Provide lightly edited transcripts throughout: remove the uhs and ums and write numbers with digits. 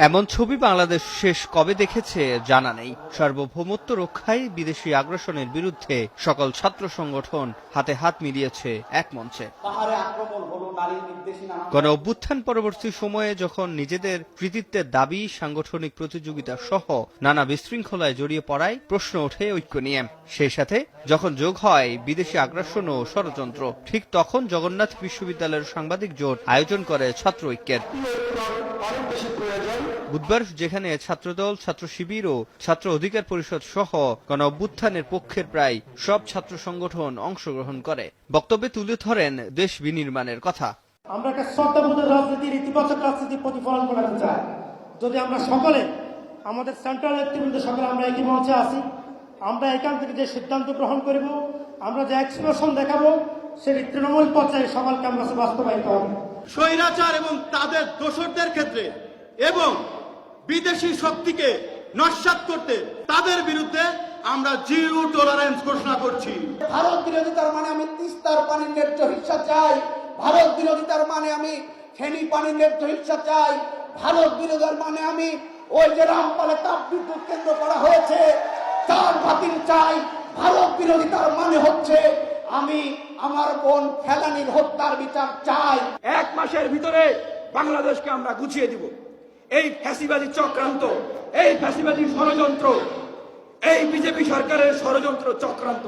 এমন ছবি বাংলাদেশ শেষ কবে দেখেছে জানা নেই। সার্বভৌমত্ব রক্ষায় বিদেশি আগ্রাসনের বিরুদ্ধে সকল ছাত্র সংগঠন হাতে হাত মিলিয়েছে এক মঞ্চে। গণ অভ্যুত্থান পরবর্তী সময়ে যখন নিজেদের কৃতিত্বের দাবি, সাংগঠনিক প্রতিযোগিতা সহ নানা বিশৃঙ্খলায় জড়িয়ে পড়ায় প্রশ্ন ওঠে ঐক্য নিয়ে। সেই সাথে যখন যোগ হয় বিদেশি আগ্রাসন ও ষড়যন্ত্র, ঠিক তখন জগন্নাথ বিশ্ববিদ্যালয়ের সাংবাদিক জোট আয়োজন করে ছাত্র ঐক্যের। বুধবার যেখানে ছাত্রদল, ছাত্র শিবির ও ছাত্র অধিকার পরিষদ সহ গণ অভ্যুত্থানের পক্ষের প্রায় সব ছাত্র সংগঠন অংশগ্রহণ করে, বক্তব্যে তুলে ধরেন দেশ বিনির্মাণের কথা। আমরা একটা শ্রদ্ধাবোধের রাজনীতির ইতিবাচক রাজনীতি প্রতিফলন করাতে চাই। যদি আমরা সকলে আমাদের সেন্ট্রাল নেতৃবৃন্দ সকলে আমরা একই মঞ্চে আসি, আমরা এখান থেকে যে সিদ্ধান্ত গ্রহণ করব, আমরা যে এক্সপ্রেশন দেখাবো, সেই তৃণমূল পর্যায়ে সকলকে আমরা বাস্তবায়িত হবে। স্বৈরাচার এবং তাদের দোসরদের ক্ষেত্রে এবং বিদেশি শক্তিকে নস্যাৎ করতে তাদের বিরুদ্ধে আমরা জিরো টলারেন্স ঘোষণা করছি। ভারত বিরোধিতার মানে আমি তিস্তার পানির ন্যায্য হিস্সা চাই। ভারত বিরোধিতার মানে আমি ফেনী পানির ন্যায্য হিস্সা চাই। ভারত বিরোধের মানে আমি ওই যে রামপালে তাপ বিদ্যুৎ কেন্দ্র করা হয়েছে তার বাতিল চাই। ভারত বিরোধিতার মানে হচ্ছে আমি আমার বোন ফেলানীর হত্যার বিচার চাই। 1 মাসের ভিতরে বাংলাদেশকে আমরা গুছিয়ে দিব। এই ফ্যাসিবাদী চক্রান্ত, এই ফ্যাসিবাদী ষড়যন্ত্র, এই বিজেপি সরকারের ষড়যন্ত্র চক্রান্ত,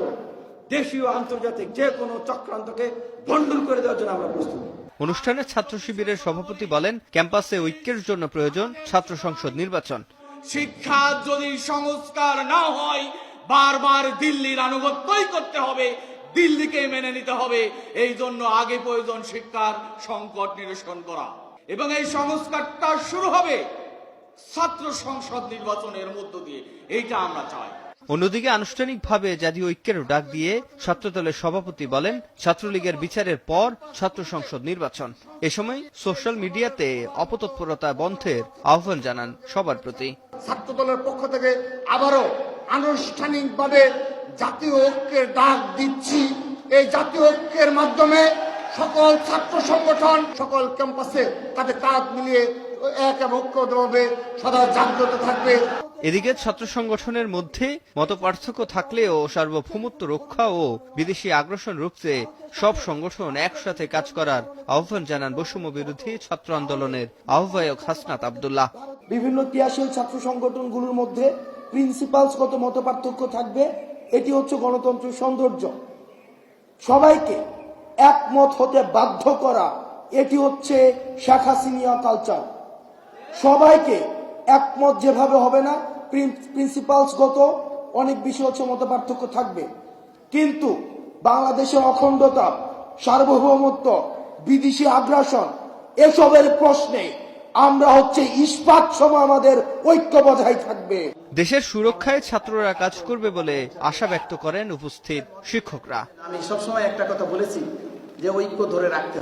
দেশীয় আন্তর্জাতিক যে কোনো চক্রান্তকে ভণ্ডুল করে দেওয়ার জন্য আমরা প্রস্তুত। অনুষ্ঠানে ছাত্র শিবিরের সভাপতি বলেন, ক্যাম্পাসে ঐক্যের জন্য প্রয়োজন ছাত্র সংসদ নির্বাচন। শিক্ষা যদি সংস্কার না হয়, বারবার দিল্লির আনুগত্যই করতে হবে, দিল্লিকে মেনে নিতে হবে। এই জন্য আগে প্রয়োজন শিক্ষার সংকট নিরসন করা, এবং এই সংস্কারটা শুরু হবে ছাত্র সংসদ নির্বাচনের মধ্য দিয়ে। এইটা আমরা চাই। অন্যদিকে আনুষ্ঠানিকভাবে জাতীয় ঐক্যের ডাক দিয়ে ছাত্রদলের সভাপতি বলেন, ছাত্রলীগের বিচারের পর ছাত্র সংসদ নির্বাচন। এ সময় সোশ্যাল মিডিয়াতে অপতৎপরতা বন্ধের আহ্বান জানান সবার প্রতি। ছাত্রদলের পক্ষ থেকে আবারও আনুষ্ঠানিকভাবে জাতীয় ঐক্যের ডাক দিচ্ছি। এই জাতীয় ঐক্যের মাধ্যমে সকল ছাত্র সংগঠন সকল ক্যাম্পাসে তাদের কাঁধ মিলিয়ে এক এবং ঐক্যবদ্ধভাবে সদা জাগ্রত থাকবে। এদিকে ছাত্র সংগঠনের মধ্যে মতপার্থক্য থাকলেও সার্বভৌমত্ব রক্ষা ও বিদেশি আগ্রাসন রুখতে সব সংগঠন একসাথে কাজ করার আহ্বান জানান বৈষম্য বিরোধী ছাত্র আন্দোলনের আহ্বায়ক হাসনাত আব্দুল্লাহ। বিভিন্ন ক্রিয়াশীল ছাত্র সংগঠনগুলোর মধ্যে প্রিন্সিপালসগত মতপার্থক্য থাকবে, এটি হচ্ছে গণতন্ত্রের সৌন্দর্য। সবাইকে একমত হতে বাধ্য করা, এটি হচ্ছে শেখ হাসিনা কালচার। সবাইকে একমত যেভাবে হবে না, প্রিন্সিপালসগত অনেক বিষয় হচ্ছে মতপার্থক্য থাকবে, কিন্তু বাংলাদেশের অখণ্ডতা, সার্বভৌমত্ব, বিদেশি আগ্রাসন এসবের প্রশ্নে আমরা হচ্ছে ইস্পাত সম আমাদের ঐক্য বজায় থাকবে। দেশের সুরক্ষায় ছাত্ররা কাজ করবে বলে আশা ব্যক্ত করেন উপস্থিত শিক্ষকরা। আমি সবসময় একটা কথা বলেছি যে ঐক্য ধরে রাখতে